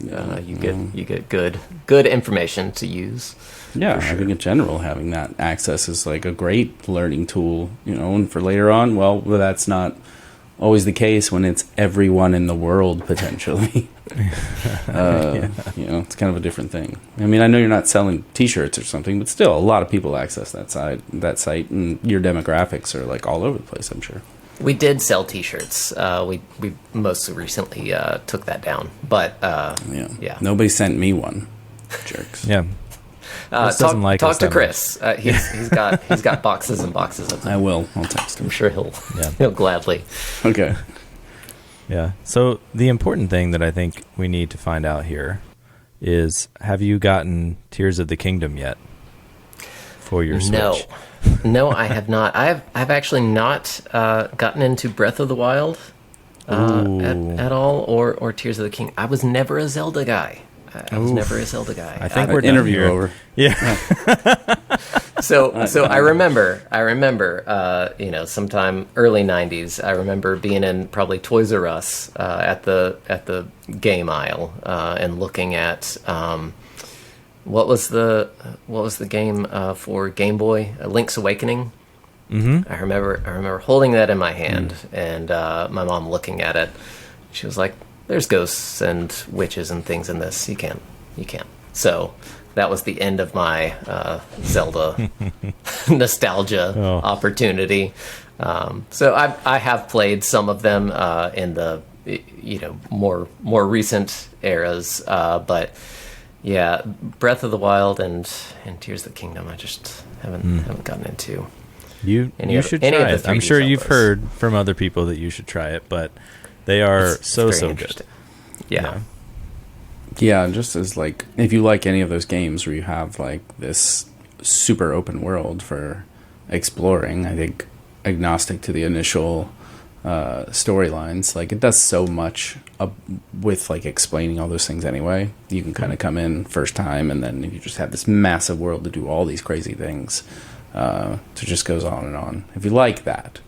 you get good information to use. Yeah, sure. I think in general having that access is like a great learning tool, and for later on, well, that's not always the case when it's everyone in the world potentially. It's kind of a different thing. I mean, I know you're not selling T-shirts or something, but still, a lot of people access that site, and your demographics are like all over the place, I'm sure. We did sell T-shirts. We most recently took that down, but yeah. Nobody sent me one. Jerks. Yeah. Talk to Chris. He's got boxes and boxes of them. I will. I'll text him. I'm sure he'll gladly. Okay. Yeah. So the important thing that I think we need to find out here is, have you gotten Tears of the Kingdom yet for your Switch? No, I have not. I've actually not gotten into Breath of the Wild at all, or Tears of the Kingdom. I was never a Zelda guy. I was never a Zelda guy. I think we're interview over. Yeah. So I remember, sometime early '90s. I remember being in probably Toys R Us at the game aisle and looking at what was the game for Game Boy? Link's Awakening. Mm-hmm. I remember holding that in my hand and my mom looking at it. She was like, "There's ghosts and witches and things in this. You can't." So that was the end of my Zelda nostalgia opportunity. So I have played some of them in the more recent eras, but yeah, Breath of the Wild and Tears of the Kingdom, I just haven't gotten into. You should try it. I'm sure you've heard from other people that you should try it, but they are so good. Yeah. Yeah, just as like, if you like any of those games where you have like this super open world for exploring, I think agnostic to the initial storylines, like it does so much with like explaining all those things anyway. You can kind of come in first time, and then you just have this massive world to do all these crazy things. So it just goes on and on. If you like that,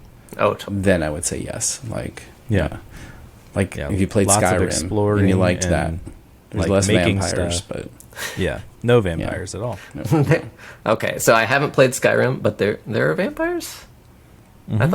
then I would say yes. Like, if you played Skyrim and you liked that. There's less vampires, but Yeah, no vampires at all. No. Okay, so I haven't played Skyrim, but there are vampires. Mm-hmm. I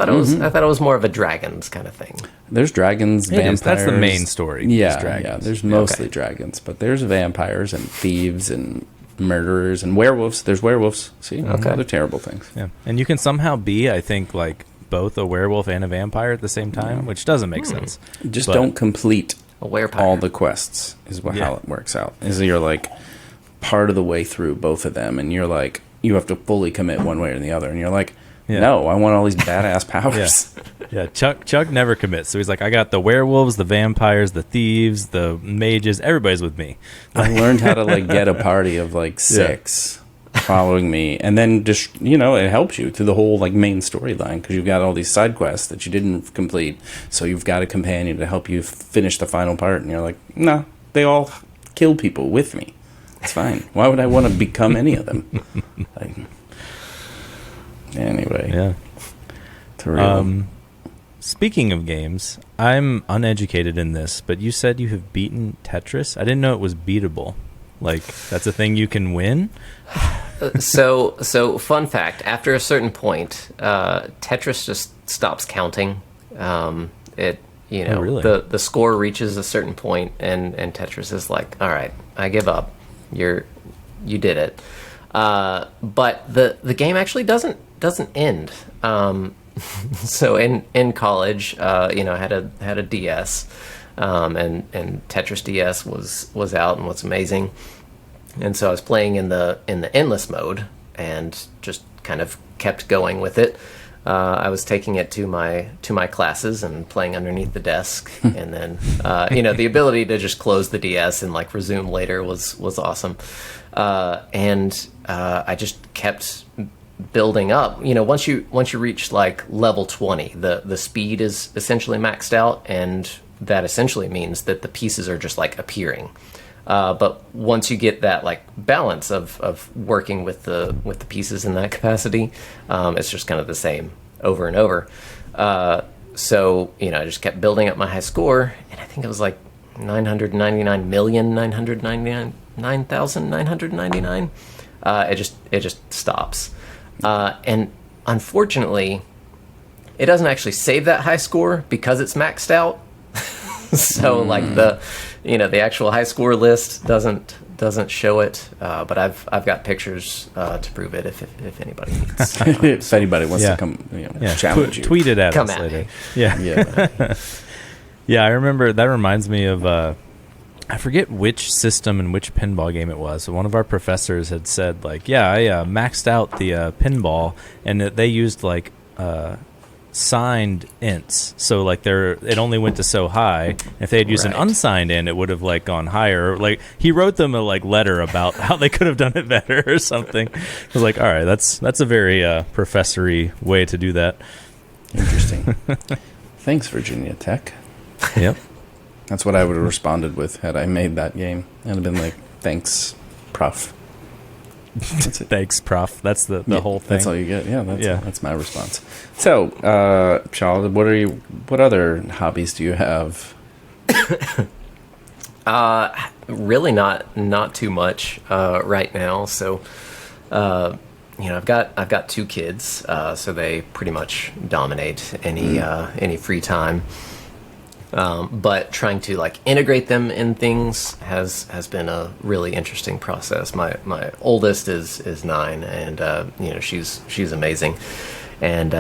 thought it was more of a dragons kind of thing. There's dragons, vampires. That's the main story. Yeah. There's mostly dragons, but there's vampires and thieves and murderers and werewolves. There's werewolves. See, they're terrible things. Yeah, and you can somehow be, I think, like both a werewolf and a vampire at the same time, which doesn't make sense. Just don't complete A werepire. all the quests. Is how it works out. Is you're like part of the way through both of them, and you're like you have to fully commit one way or the other, and you're like. Yeah. No, I want all these badass powers. Yeah, Chuck never commits. So he's like, I got the werewolves, the vampires, the thieves, the mages. Everybody's with me. I learned how to like get a party of like 6 following me, and then just it helps you through the whole like main storyline because you've got all these side quests that you didn't complete. So you've got a companion to help you finish the final part, and you're like, no, they all kill people with me. It's fine. Why would I want to become any of them? Like, anyway, speaking of games, I'm uneducated in this, but you said you have beaten Tetris. I didn't know it was beatable. Like that's a thing you can win. So fun fact: after a certain point, Tetris just stops counting. Really? The score reaches a certain point, and Tetris is like, all right, I give up. You did it. But the game actually doesn't end. So in college, I had a DS, and Tetris DS was out and was amazing, and so I was playing in the endless mode and just kind of kept going with it. I was taking it to my classes and playing underneath the desk, and then the ability to just close the DS and like resume later was awesome. And I just kept building up. Once you reach like level 20, the speed is essentially maxed out, and that essentially means that the pieces are just like appearing. But once you get that like balance of working with the pieces in that capacity, it's just kind of the same over and over. So I just kept building up my high score, and I think it was like 999,999,999. It just stops. And unfortunately, it doesn't actually save that high score because it's maxed out. So like the actual high score list doesn't show it. But I've got pictures to prove it if anybody needs. If anybody wants to come challenge you, tweet it at come us at later. Me. Yeah. Yeah, I remember that reminds me of I forget which system and which pinball game it was. So one of our professors had said, like, I maxed out the pinball, and they used, like, signed ints. So, like, it only went to so high. If they had used an unsigned int, it would have, like, gone higher. Like, he wrote them a, like, letter about how they could have done it better or something. I was like, all right, that's a very professory way to do that. Interesting. Thanks, Virginia Tech. Yep. That's what I would have responded with had I made that game. I'd have been like, thanks, prof. That's it. Thanks, prof. That's the whole thing. That's all you get. Yeah, that's my response. So, Charles, what other hobbies do you have? Really not too much right now. So, I've got 2 kids, so they pretty much dominate any free time. But trying to like integrate them in things has been a really interesting process. My oldest is 9, and she's amazing, and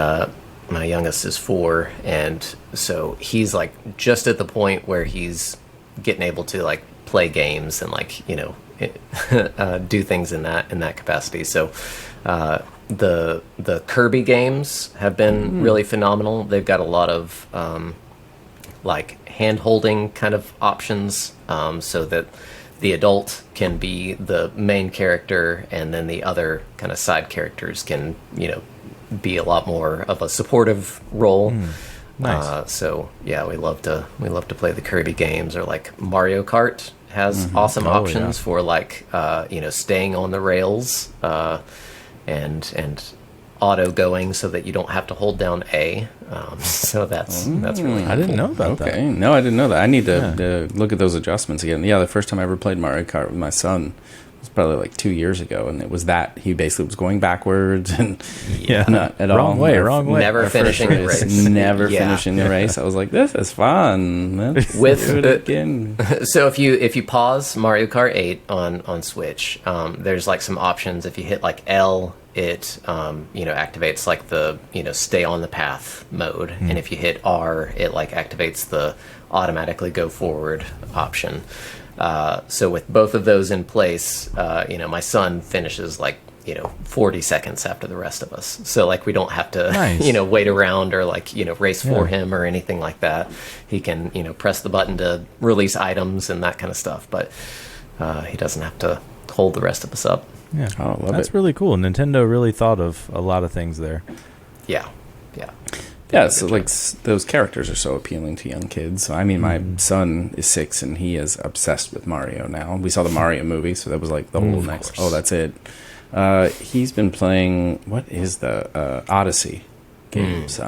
my youngest is 4, and so he's like just at the point where he's getting able to like play games and like do things in that capacity. So the Kirby games have been really phenomenal. They've got a lot of like hand-holding kind of options, so that the adult can be the main character, and then the other kind of side characters can, be a lot more of a supportive role. Nice. So yeah, we love to play the Kirby games, or like Mario Kart has awesome options for like staying on the rails, and auto going so that you don't have to hold down A. So that's really I didn't cool. know about that. No, I didn't know that. I need to look at those adjustments again. Yeah, the first time I ever played Mario Kart with my son It's probably like 2 years ago, and it was that he basically was going backwards and Yeah. not at Wrong all. way, wrong way. Never Our finishing first the race. Never Yeah. finishing the race. I was like, this is fun. Let's With do it the- again. So if you pause Mario Kart 8 on Switch, there's like some options. If you hit like L, it activates like the stay on the path mode, and if you hit R, it like activates the automatically go forward option. So with both of those in place, my son finishes like 40 seconds after the rest of us. So like we don't have to Nice. wait around or like race for Yeah. him or anything like that. He can press the button to release items and that kind of stuff, but he doesn't have to hold the rest of us up. Yeah. Oh, I love That's it. really cool. Nintendo really thought of a lot of things there. Yeah. Yeah, so like those characters are so appealing to young kids. I mean, my son is 6 and he is obsessed with Mario now. We saw the Mario movie, so that was like the whole next. course. Oh, that's it. He's been playing what is the Odyssey games?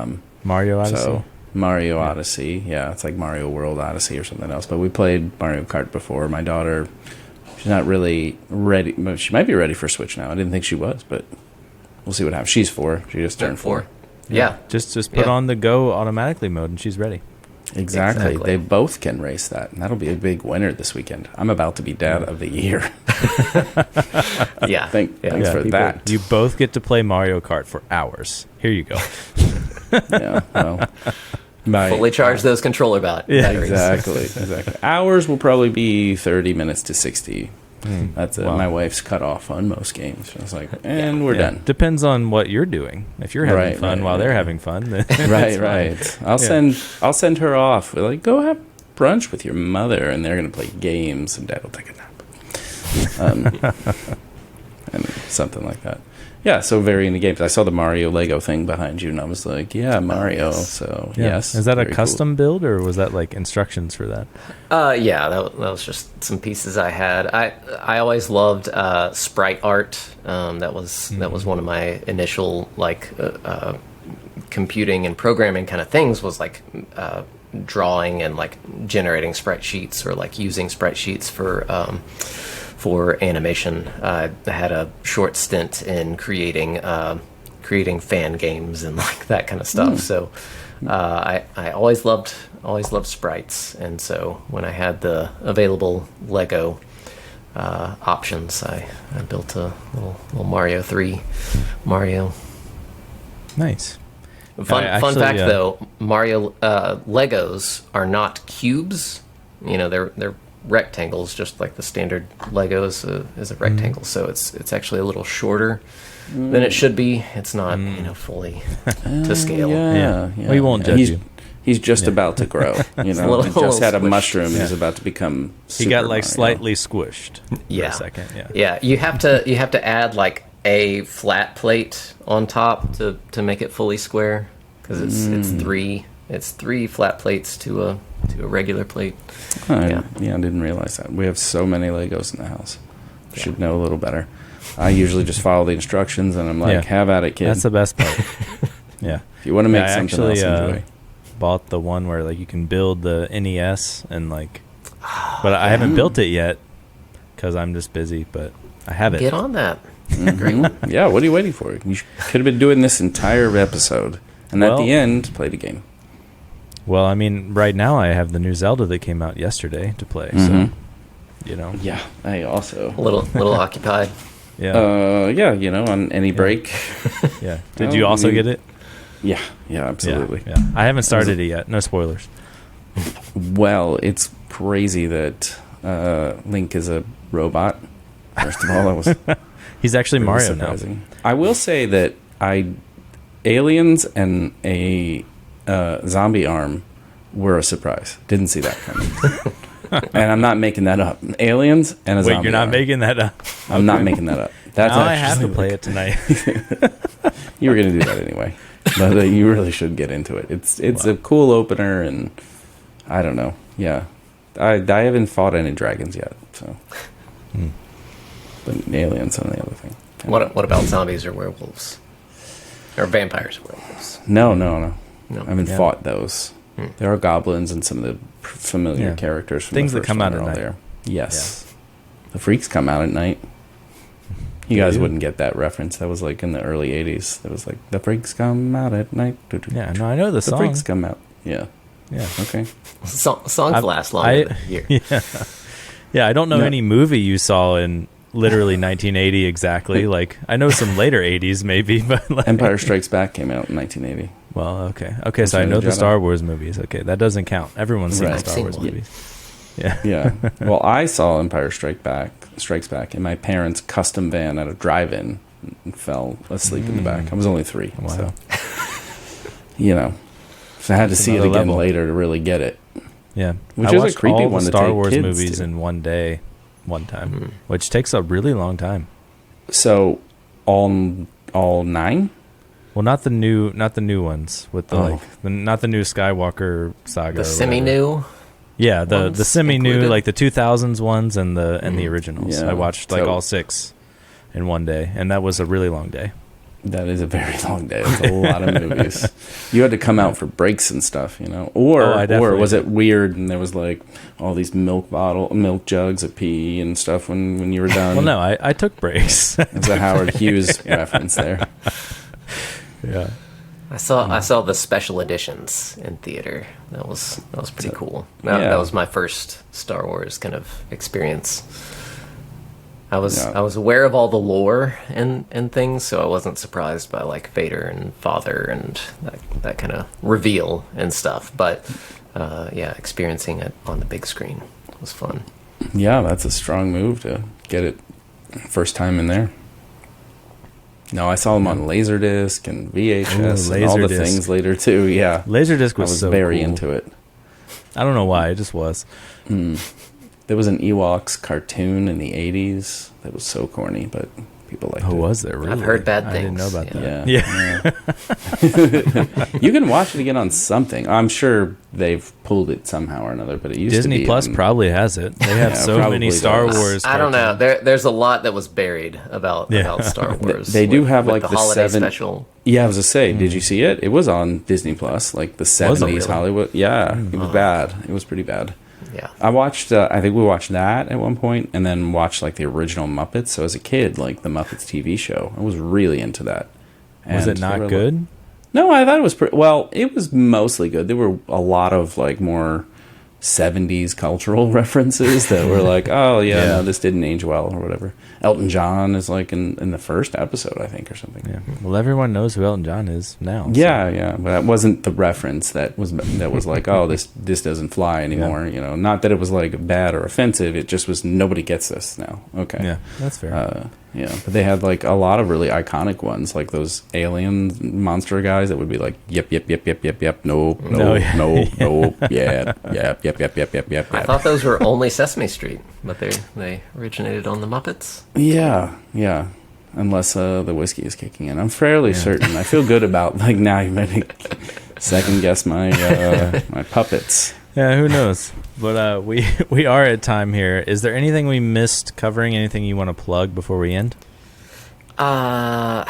Mario Odyssey. So Mario Odyssey, yeah, it's like Mario World Odyssey or something else. But we played Mario Kart before. My daughter, she's not really ready. But she might be ready for Switch now. I didn't think she was, but we'll see what happens. She's 4. She just turned 4. Yeah. Just put on the go automatically mode and she's ready. Exactly. Exactly. They both can race that, and that'll be a big winner this weekend. I'm about to be dad of the year. Yeah. Thanks for people- that. You both get to play Mario Kart for hours. Here you go. Yeah, well, my, Fully charge those controller batteries. exactly. Ours will probably be 30 minutes to 60. That's it. Wow. My wife's cut off on most games. I was like, and we're Yeah. done. Depends on what you're doing. If you're having Right, fun right, while right. they're having fun, then Right, it's right. fine. I'll send her off. We're like, go have brunch with your mother, and they're gonna play games, and Dad will take a nap. And something like that. Yeah, so very into games. I saw the Mario Lego thing behind you, and I was like, yeah, Mario. So Yeah. yes, Is that a very custom build or was that like instructions for that? Yeah, that was just some pieces I had. I always loved sprite art. That was one of my initial like computing and programming kind of things. Was like drawing and like generating sprite sheets or like using sprite sheets for animation. I had a short stint in creating fan games and like that kind of stuff. So I always loved sprites, and so when I had the available Lego options, I built a little Mario 3 Mario. Nice. Fun actually, fact though, Mario Legos are not cubes. They're rectangles, just like the standard Lego is a rectangle. So it's actually a little shorter than it should be. It's not fully to scale. Yeah. We won't judge you. He's just about to grow. He little just had a squished. mushroom. He's about to become. He Super got like Mario. slightly squished Yeah. for a second. Yeah. Yeah, you have to add like a flat plate on top to make it fully square, because it's three flat plates to a regular plate. I didn't realize that. We have so many Legos in the house. Should know a little better. I usually just follow the instructions, and I'm like, Yeah. have at it, kid. That's the best part. Yeah. If you want to make I something actually else, enjoy. bought the one where like you can build the NES and like, but I haven't built it yet because I'm just busy. But I have it. Get on that. Yeah, what are you waiting for? You could have been doing this entire episode, and at Well- the end, play the game. Well, I mean, right now I have the new Zelda that came out yesterday to play. So, Yeah, I also. A little occupied. yeah, on any break. yeah. Did you also get it? Yeah, absolutely. Yeah. I haven't started it yet. No spoilers. Well, it's crazy that Link is a robot. First of all, that was He's actually really Mario surprising. I will say that aliens and a zombie arm were a surprise. Didn't see that coming. And I'm not making that up. Aliens and a now. Wait, zombie you're not arm. making that up? I'm not making that up. That's Now I have actually to play it tonight. You were going to do that anyway, but you really should get into it. It's a cool opener, and I don't know. Yeah, I haven't fought any dragons yet, so. But aliens and the other thing. What about zombies or werewolves? Or vampires or werewolves? No. No. I haven't fought those. There are goblins and some of the familiar Yeah. characters from Things the that first come one out are at all night. there. Yes, the freaks come out at night. You guys wouldn't get that reference. That was like in the early 80s. That was like, the freaks come out at night. Yeah, no, I know the song. The freaks come out. Yeah. Yeah. Okay. Songs last longer than a year. Yeah. Yeah, I don't know any movie you saw in literally 1980 exactly. Like, I know some later 80s maybe, but like... Empire Strikes Back came out in 1980. Well, okay. Okay, so I know the Star Wars movies. Okay, that doesn't count. Everyone's seen the Star Wars movies. Yeah. Yeah. Well, I saw Empire Strikes Back in my parents' custom van at a drive-in and fell asleep in the back. I was only 3. Wow. So, so I had to see it again later to really get it. Yeah. Which is a creepy one to take Star Wars kids movies to. in one day, one time, which takes a really long time. So, all 9? Well, not the new ones with the not the new Skywalker saga. The semi-new. Yeah, the semi-new, like the 2000s ones and the originals. Yeah. I watched all 6 in one day, and that was a really long day. That is a very long day. It's a lot of movies. You had to come out for breaks and stuff, Or was it weird and there was like all these milk jugs of pee and stuff when you were done? Well, no, I took breaks. It's a Howard Hughes reference there. Yeah. I saw the special editions in theater. That was pretty cool. That was my first Star Wars kind of experience. I was aware of all the lore and things, so I wasn't surprised by like Vader and Father and that kind of reveal and stuff. But experiencing it on the big screen was fun. Yeah, that's a strong move to get it first time in there. No, I saw them on Laserdisc and VHS and all the things later too. Yeah, Laserdisc was so very cool. into it. I don't know why, it just was. There was an Ewoks cartoon in the 80s that was so corny, but people liked it. Oh, was there really? I've heard bad things. I didn't know about that. Yeah. You can watch it again on something. I'm sure they've pulled it somehow or another, but it used Disney to be Plus probably has it. They have so many Star Wars. I don't know. There's a lot that was buried about Star Wars. They do have like the holiday special. Yeah, I was to say, did you see it? It was on Disney Plus, like the 70s really? Hollywood. Yeah, it was bad. It was pretty bad. Yeah, I watched. I think we watched that at one point, and then watched like the original Muppets. So as a kid, like the Muppets TV show, I was really into that. Was it not good? No, I thought it was pretty. Well, it was mostly good. There were a lot of like more 70s cultural references that were like, oh no, this didn't age well or whatever. Elton John is like in the first episode, I think, or something. Yeah. Well, everyone knows who Elton John is now. So. Yeah, but that wasn't the reference that was like, oh, this doesn't fly anymore. Yeah. Not that it was like bad or offensive. It just was nobody gets this now. Okay. Yeah, that's fair. But they had like a lot of really iconic ones, like those alien monster guys that would be like, yep, no, yep. I thought those were only Sesame Street, but they originated on the Muppets. Yeah. Unless the whiskey is kicking in, I'm fairly certain. I feel good about like now. You might second guess my my puppets. Yeah, who knows? But we are at time here. Is there anything we missed covering? Anything you want to plug before we end? No.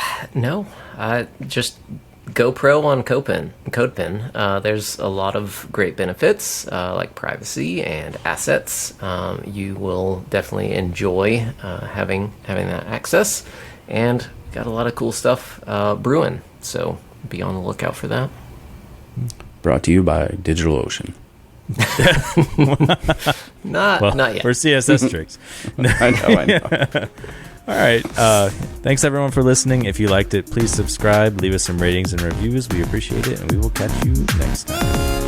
Just GoPro on CodePen. There's a lot of great benefits, like privacy and assets. You will definitely enjoy having that access, and got a lot of cool stuff brewing. So be on the lookout for that. Brought to you by DigitalOcean. Not yet. For CSS tricks. I know. All right. Thanks, everyone, for listening. If you liked it, please subscribe, leave us some ratings and reviews. We appreciate it, and we will catch you next time.